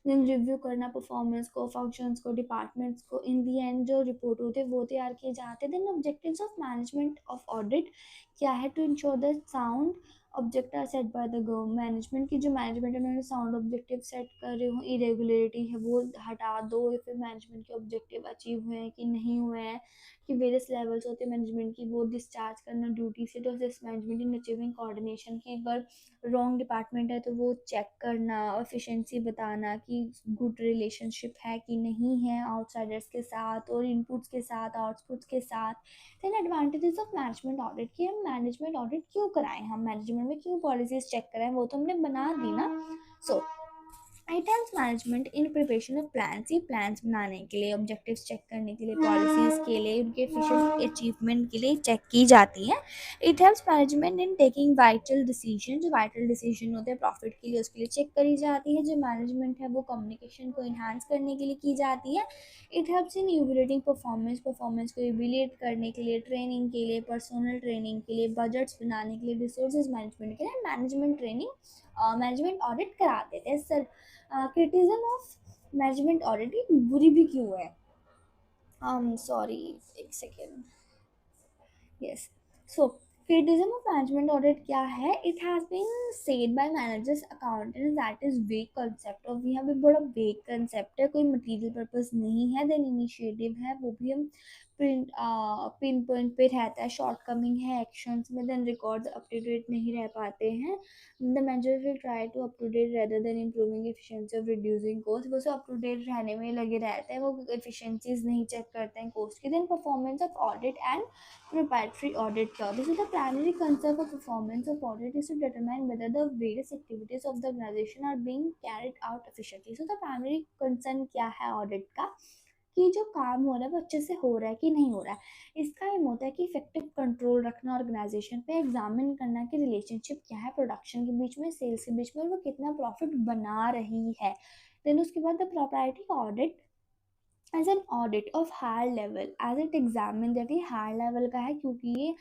देन रिव्यू करना परफॉर्मेंस को, फंक्शंस को, डिपार्टमेंट्स को, इन दी एंड जो रिपोर्ट होती है वो तैयार किए जाते हैं। Then objectives of management of audit क्या है, to ensure the sound objective are set by the government, management की जो मैनेजमेंट है उन्होंने साउंड ऑब्जेक्टिव सेट कर रहे हो, इरेगुलरिटी है वो हटा दो, या फिर मैनेजमेंट के ऑब्जेक्टिव अचीव हुए हैं कि नहीं हुए हैं, कि वेरियस लेवल्स होते हैं मैनेजमेंट की वो डिस्चार्ज करना ड्यूटी से, तो this management in achieving coordination की, अगर रॉन्ग डिपार्टमेंट है तो वो चेक करना, एफिशिएंसी बताना कि गुड रिलेशनशिप है कि नहीं है आउटसाइडर्स के साथ और इनपुट्स के साथ, आउटपुट्स के साथ। Then advantages of management audit, कि हम मैनेजमेंट ऑडिट क्यों कराएं, हम मैनेजमेंट में क्यों पॉलिसीज चेक कराएं, वो तो हमने बना दी ना। So it helps management in preparation of plans, ये प्लान्स बनाने के लिए, ऑब्जेक्टिव्स चेक करने के लिए, पॉलिसीज के लिए, उनके एफिशिएंट अचीवमेंट के लिए चेक की जाती है। It helps management in taking vital decision, जो वाइटल डिसीजन होते हैं प्रॉफिट के लिए उसके लिए चेक करी जाती है। जो मैनेजमेंट है वो कम्युनिकेशन को इन्हांस करने के लिए की जाती है। It helps in evaluating performance को इवेल्युएट करने के लिए, ट्रेनिंग के लिए, पर्सनल ट्रेनिंग के लिए, बजट्स बनाने के लिए, रिसोर्सेज मैनेजमेंट के लिए मैनेजमेंट ट्रेनिंग, मैनेजमेंट ऑडिट करा देते हैं। Sir criticism of management audit बुरी भी क्यों है, सॉरी एक second, yes. So Criticism of management audit क्या है? It has been said by managers, accountants that is vague concept और यहाँ पे बड़ा vague concept है, कोई material purpose नहीं है, then initiative है वो भी हम पिन पॉइंट पे रहता है, शॉर्ट कमिंग है एक्शंस में, then records up to date नहीं रह पाते हैं, the manager will try to up to date rather than improving efficiency of reducing cost, वो सब अप टू डेट रहने में लगे रहते हैं, वो एफिशिएंसीज नहीं चेक करते हैं कॉस्ट की। Then performance of audit and preparatory audit here. This is the primary concern for performance of audit is to determine whether the various activities of the organization are being carried out efficiently. So the primary concern क्या है audit का, कि जो काम हो रहा है वो अच्छे से हो रहा है कि नहीं हो रहा है। इसका एम होता है कि इफेक्टिव कंट्रोल रखना ऑर्गेनाइजेशन पे, एग्जामिन करना कि रिलेशनशिप क्या है प्रोडक्शन के बीच में, सेल्स के बीच में, और वो कितना प्रॉफिट बना रही है। देन उसके बाद the proprietary audit as an audit of higher level as it examine that, ये हायर लेवल का है क्योंकि ये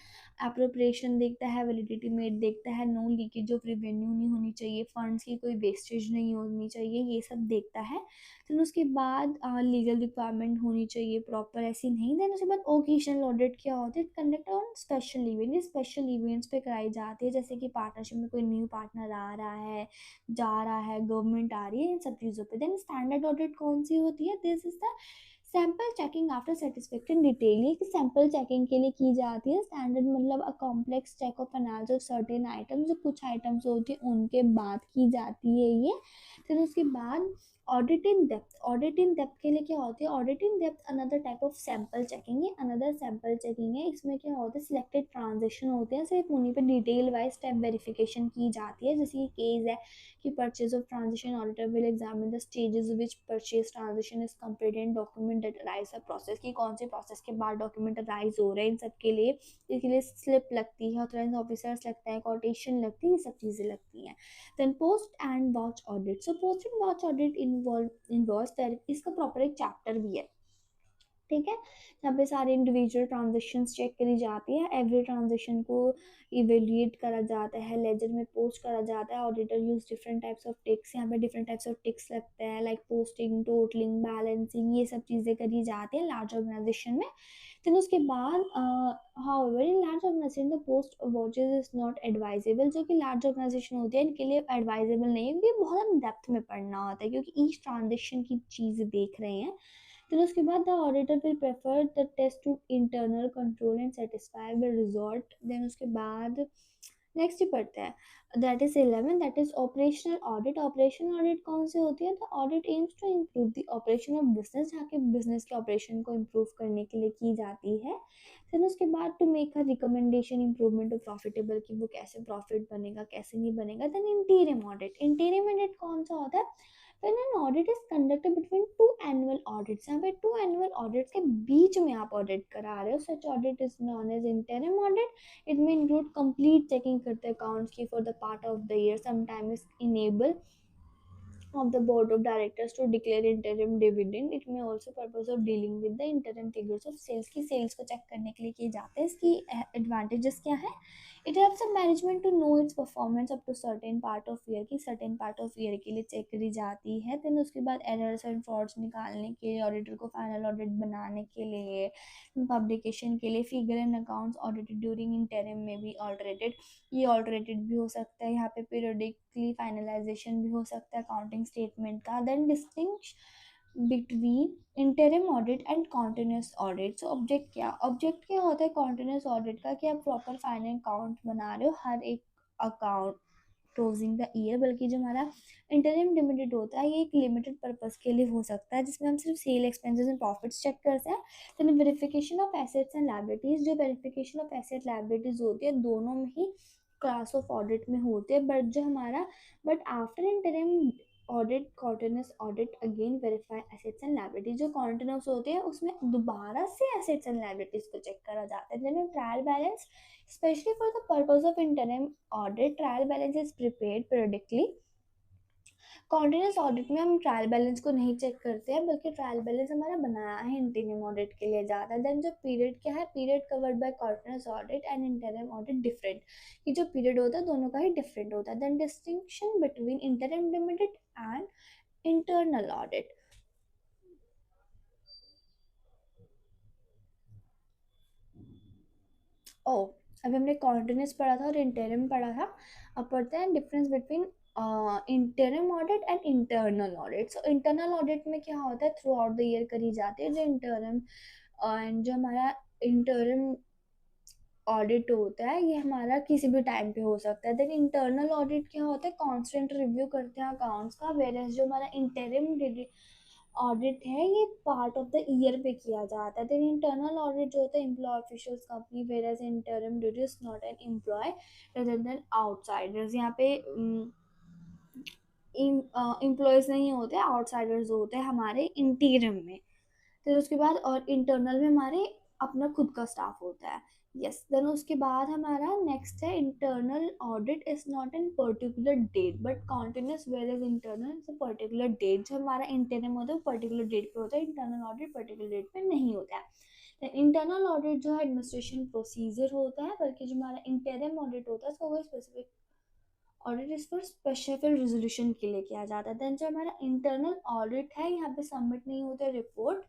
अप्रोप्रिएशन देखता है, वैलिडिटी मेट देखता है, नो लीकेज ऑफ रेवेन्यू नहीं होनी चाहिए, फंड्स की कोई वेस्टेज नहीं होनी चाहिए, ये सब देखता है। देन उसके बाद लीगल रिक्वायरमेंट होनी चाहिए प्रॉपर, ऐसी नहीं। देन उसके बाद ओकेशनल ऑडिट क्या होता है? कंडक्ट ऑन स्पेशल इवेंट, ये स्पेशल इवेंट्स पे कराई जाती है, जैसे कि पार्टनरशिप में कोई न्यू पार्टनर आ रहा है, जा रहा है, गवर्नमेंट आ रही है, इन सब चीज़ों पे। देन स्टैंडर्ड ऑडिट कौन सी होती है? This is the sample checking after satisfaction detail, ये कि सैम्पल चेकिंग के लिए की जाती है। स्टैंडर्ड मतलब a complex check of analysis of certain items, जो कुछ आइटम्स होती हैं उनके बाद की जाती है ये। फिर उसके बाद audit in depth, audit in depth के लिए क्या होती है? Audit in depth another type of sample checking है, अनदर सैम्पल चेकिंग है। इसमें क्या होता है? सिलेक्टेड ट्रांजेक्शन होते हैं, सिर्फ उन्हीं पे डिटेल वाइज स्टेप वेरिफिकेशन की जाती है। जैसे ये केस है कि purchase of transaction, auditor will examine the stages which purchase transaction is completed and document that arise a process, कि कौन से प्रोसेस के बाद डॉक्यूमेंट अराइज हो रहे हैं। इन सब के लिए इसके लिए स्लिप लगती है, ऑथराइज ऑफिसर्स लगता है, कोटेशन लगती है, ये सब चीज़ें लगती हैं। Then post and watch audit, so post and watch audit involve, इसका प्रॉपर एक चैप्टर भी है, ठीक है। यहाँ पे सारे इंडिविजुअल ट्रांजेक्शन चेक करी जाती है, एवरी ट्रांजेक्शन को इवेल्युएट करा जाता है, लेजर में पोस्ट करा जाता है। Auditor use different types of ticks, यहाँ पे डिफरेंट टाइप्स ऑफ टिक्स लगते हैं, लाइक पोस्टिंग, टोटलिंग, बैलेंसिंग, ये सब चीज़ें करी जाती है लार्ज ऑर्गेनाइजेशन में। फिर उसके बाद however in large organization the post watches is not advisable, जो कि लार्ज ऑर्गेनाइजेशन होती है इनके लिए एडवाइजेबल नहीं है, क्योंकि बहुत डेप्थ में पढ़ना होता है, क्योंकि ईच ट्रांजेक्शन की चीज़ देख रहे हैं। फिर उसके बाद the auditor will prefer the test to internal control and satisfy the resort. Then उसके बाद नेक्स्ट ही पढ़ते हैं, that is 11, that is operational audit. Operational audit कौन से होती है? The audit aims to improve the operation of business, जहाँ के बिजनेस के ऑपरेशन को इम्प्रूव करने के लिए की जाती है। फिर उसके बाद to make a recommendation improvement of profitable, कि वो कैसे प्रॉफिट बनेगा कैसे नहीं बनेगा। Then interim audit, interim audit कौन सा होता है? when an audit is conducted between two annual audits, यहाँ पे टू एनुअल ऑडिट्स के बीच में आप ऑडिट करा रहे हो, such audit is known as interim audit. It में इंक्लूड कंप्लीट चेकिंग करते हैं अकाउंट्स की for the part of the year, sometimes enable of the board of directors to declare interim dividend. It may also purpose of dealing with the interim figures of sales, की सेल्स को चेक करने के लिए किए जाते हैं। इसकी एडवांटेजेस क्या है? It helps management to know its performance up to certain part of year, की सर्टेन पार्ट ऑफ ईयर के लिए चेक करी जाती है। देन उसके बाद एरर्स एंड फ्रॉड्स निकालने के लिए, ऑडिटर को फाइनल ऑडिट बनाने के लिए, पब्लिकेशन के लिए, figure and accounts audited during interim में भी ऑल्टरेटेड, ये ऑल्टरेटेड भी हो सकता है। यहाँ पे पीरियडिकली फाइनलाइजेशन भी हो सकता है अकाउंटिंग स्टेटमेंट का। Then distinguish between interim audit and continuous audit. So object क्या, ऑब्जेक्ट क्या होता है कॉन्टिन्यूस ऑडिट का? कि आप प्रॉपर फाइनल अकाउंट बना रहे हो हर एक अकाउंट क्लोजिंग द ईयर, बल्कि जो हमारा इंटरिम लिमिटेड होता है ये एक लिमिटेड पर्पस के लिए हो सकता है, जिसमें हम सिर्फ sale expenses and profits check करते हैं। तो verification of assets and liabilities, जो वेरिफिकेशन ऑफ एसेट लायबिलिटीज होती है दोनों में ही क्लास ऑफ ऑडिट में होते हैं, but after interim audit continuous audit again verify assets and liabilities, जो कॉन्टिन्यूस होते हैं उसमें दोबारा से एसेट्स एंड लायबिलिटीज को चेक करा जाता है। Then trial balance, especially for the purpose of interim audit, trial balance is prepared periodically। Continuous audit में हम ट्रायल बैलेंस को नहीं चेक करते हैं, बल्कि ट्रायल बैलेंस हमारा बनाया है इंटीरियम ऑडिट के लिए ज़्यादा। देन जो पीरियड क्या है, period covered by continuous audit and इंटीरियम audit different, कि जो पीरियड होता है दोनों का ही डिफरेंट होता है। Then distinction between interim limited and internal audit. ओ अभी हमने कॉन्टिन्यूस पढ़ा था और इंटरिम पढ़ा था। अब पढ़ते हैं difference between interim audit and internal audit. So internal audit में क्या होता है, थ्रू आउट द ईयर करी जाती है। जो इंटरिम एंड जो हमारा इंटरिम ऑडिट होता है ये हमारा किसी भी टाइम पे हो सकता है। देन इंटरनल ऑडिट क्या होता है, कांस्टेंट रिव्यू करते हैं अकाउंट्स का। वेरएस जो हमारा इंटरिम ऑडिट है ये पार्ट ऑफ द ईयर पे किया जाता है। देन इंटरनल ऑडिट जो होता है employ officials company, whereas interim duty is not an employ rather than outsiders. यहाँ पे एम्प्लॉयज नहीं होते, आउटसाइडर्स होते हैं हमारे इंटीरियम में। फिर उसके बाद और इंटरनल में हमारे अपना खुद का स्टाफ होता है। यस, देन उसके बाद हमारा नेक्स्ट है internal audit is not in particular date but continuous, where is internal is particular date. जो हमारा इंटरनल होता है वो पर्टिकुलर डेट पे होता है, इंटरनल ऑडिट पर्टिकुलर डेट पे नहीं होता है। इंटरनल ऑडिट जो है एडमिनिस्ट्रेशन प्रोसीजर होता है, बल्कि जो हमारा इंटरनल ऑडिट होता है उसको स्पेसिफिक ऑडिट इस पर स्पेसिफिक रेजोल्यूशन के लिए किया जाता है। देन जो हमारा इंटरनल ऑडिट है यहाँ पे सबमिट नहीं होते रिपोर्ट,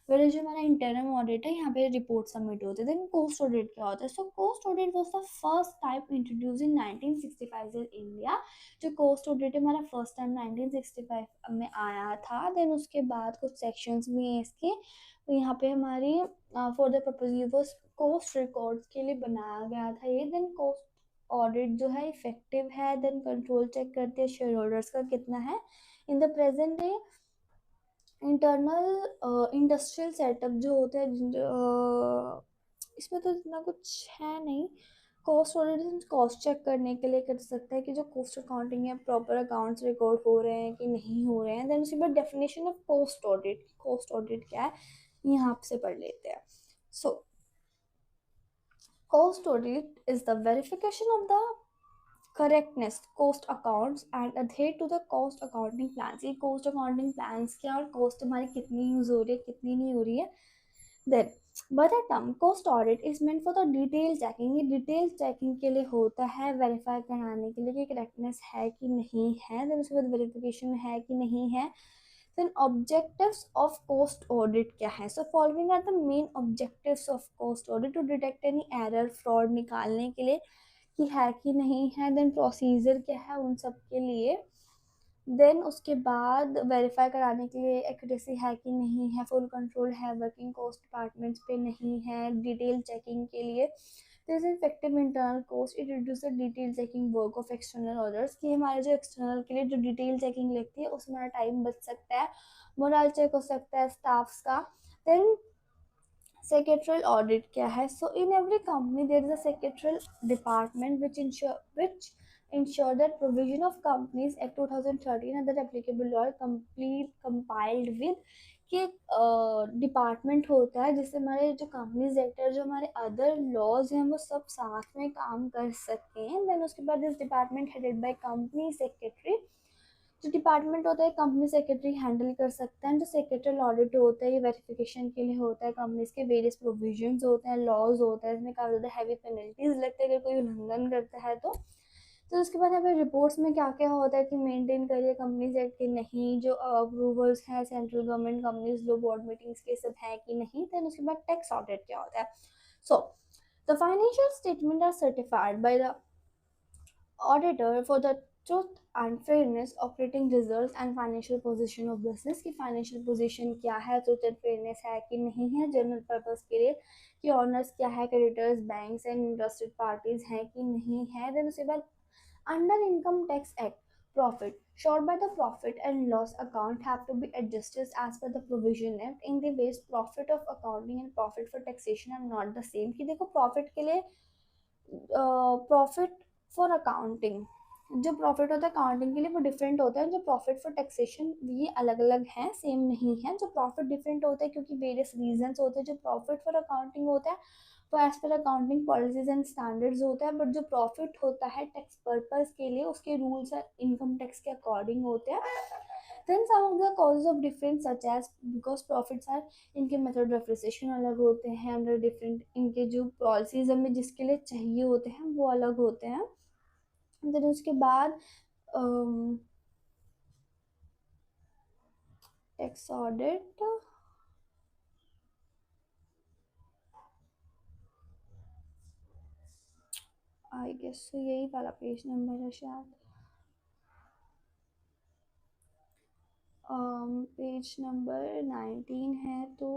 वेयर जो हमारा इंटरनल ऑडिट है यहाँ पे रिपोर्ट सबमिट होते हैं। देन कोस्ट ऑडिट क्या होता है, so cost audit was the first type introduce in 1965 in India. जो कोस्ट ऑडिट है हमारा फर्स्ट टाइम 1965 में आया था। देन उसके बाद कुछ सेक्शंस भी हैं इसके, तो यहाँ पे हमारी for the purpose cost records के लिए बनाया गया था ये। देन कोस्ट ऑडिट जो है इफेक्टिव है। देन कंट्रोल चेक करते हैं शेयर होल्डर्स का कितना है। In the present day internal industrial setup जो होता है इसमें तो इतना कुछ है नहीं। कॉस्ट ऑडिट कॉस्ट चेक करने के लिए कर सकता है कि जो कॉस्ट अकाउंटिंग है प्रॉपर अकाउंट्स रिकॉर्ड हो रहे हैं कि नहीं हो रहे हैं। देन उसके बाद डेफिनेशन ऑफ कॉस्ट ऑडिट क्या है यहाँ से पढ़ लेते हैं। सो cost audit is the verification of the correctness cost accounts and adhere to the cost accounting plans। ये cost accounting plans क्या और cost हमारी कितनी यूज हो रही है कितनी नहीं हो रही है। then but the term cost audit is meant for the detail checking। ये detail checking के लिए होता है, verify कराने के लिए कि correctness है कि नहीं है। then उसके बाद verification है कि नहीं है। then objectives of cost audit क्या है, so following are the main objectives of cost audit: to detect any error fraud निकालने के लिए कि है कि नहीं है। देन प्रोसीजर क्या है उन सब के लिए। देन उसके बाद वेरीफाई कराने के लिए एक्यूरेसी है कि नहीं है, फुल कंट्रोल है वर्किंग कॉस्ट डिपार्टमेंट्स पे नहीं है, डिटेल चेकिंग के लिए। This effective internal cost, it reduce the detail checking work of external orders. कि हमारे जो एक्सटर्नल के लिए जो डिटेल चेकिंग लगती है उसमें हमारा टाइम बच सकता है, मोरल चेक हो सकता है स्टाफ्स का। देन secretarial audit क्या है, so in every company there is a secretarial department which ensure that provision of companies act 2013 and that applicable law complete compiled with कि डिपार्टमेंट होता है जिससे हमारे जो कंपनीज एक्ट है जो हमारे अदर लॉज हैं वो सब साथ में काम कर सकते हैं। देन उसके बाद this department headed by company secretary. जो डिपार्टमेंट होता है कंपनी सेक्रेटरी हैंडल कर सकता है। जो सेक्रेटरी ऑडिट होता है ये वेरिफिकेशन के लिए होता है, कंपनीज के वेरियस प्रोविजंस होते हैं, लॉज होता है, इसमें काफ़ी ज़्यादा हैवी पेनल्टीज लगते हैं अगर कोई उल्लंघन करता है तो उसके बाद यहाँ पे रिपोर्ट्स में क्या क्या होता है कि मेंटेन करिए कंपनीज एक्ट के नहीं, जो अप्रूवल्स हैं सेंट्रल गवर्नमेंट कंपनीज लो बोर्ड मीटिंग्स के सब है कि नहीं। देन उसके बाद टैक्स ऑडिट क्या होता है, so the financial statement are certified by the auditor for the truth and fairness operating results and financial position of business। की financial position क्या है, truth and fairness है कि नहीं है general purpose के लिए, कि owners क्या है, creditors banks and interested parties हैं कि नहीं है। then उसके बाद under income tax act profit short by the profit and loss account have to be adjusted as per the provision act in the ways profit of accounting and profit for taxation are not the same। कि देखो profit के लिए प्रॉफिट फॉर अकाउंटिंग, जो प्रॉफिट होता है अकाउंटिंग के लिए वो डिफरेंट होता है, जो प्रॉफिट फॉर टैक्सेशन ये अलग अलग हैं, सेम नहीं है। जो प्रॉफिट डिफरेंट होता है क्योंकि वेरियस रीजंस होते हैं। जो प्रॉफिट फॉर अकाउंटिंग होता है वो as per accounting policies and standards होता है, बट जो प्रॉफिट होता है टैक्स पर्पस के लिए उसके रूल्स इनकम टैक्स के अकॉर्डिंग होते हैं। then some of the causes of difference such as because profits are इनके मेथड ऑफ रेफिसेशन अलग होते हैं, अंडर डिफरेंट इनके जो पॉलिसीज हमें जिसके लिए चाहिए होते हैं वो अलग होते हैं। देन उसके बाद टैक्स ऑडिट आई गेस तो यही वाला पेज नंबर है शायद। पेज नंबर 19 है तो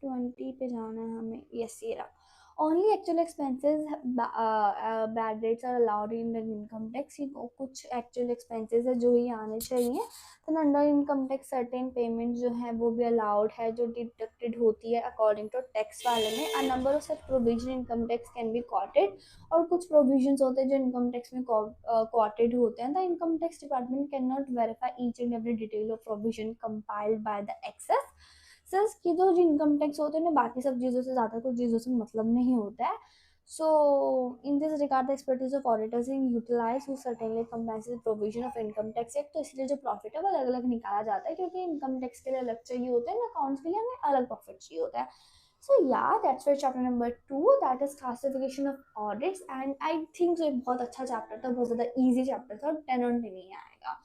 20 पे जाना है हमें। यस ये रहा। Only actual expenses bad rates are allowed in the income tax. कुछ एक्चुअल एक्सपेंसेस है जो ही आने चाहिए। तो under income tax certain payment जो है वो भी अलाउड है, जो डिडक्टेड होती है अकॉर्डिंग टू टैक्स वाले में। A number of such provision income tax can be quoted. और कुछ प्रोविजंस होते हैं जो इनकम टैक्स में क्वाटेड होते हैं। The income tax department can not verify each and every detail of provision compiled by the access sense की। जो इनकम टैक्स होते हैं ना बाकी सब चीज़ों से ज़्यादा कुछ चीज़ों से मतलब नहीं होता है। So, in this regard, the expertise of auditors is utilized who certainly complies with provision of income tax act। तो इसलिए जो प्रॉफिट है वो अलग अलग निकाला जाता है, क्योंकि इनकम टैक्स के लिए अलग चाहिए होता है, अकाउंट्स के लिए हमें अलग प्रॉफिट चाहिए होता है। So yeah, that's for chapter number 2, that is classification of audits। and I think ये बहुत अच्छा चैप्टर था, बहुत ज़्यादा easy चैप्टर था, 10 on 10 ही आएगा।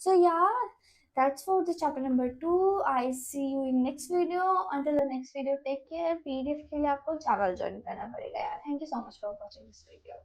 So yeah, that's for the chapter number 2। I see you in next video। Until the next video, take care। PDF के लिए आपको चैनल ज्वाइन करना पड़ेगा यार। Thank you so much for watching this video।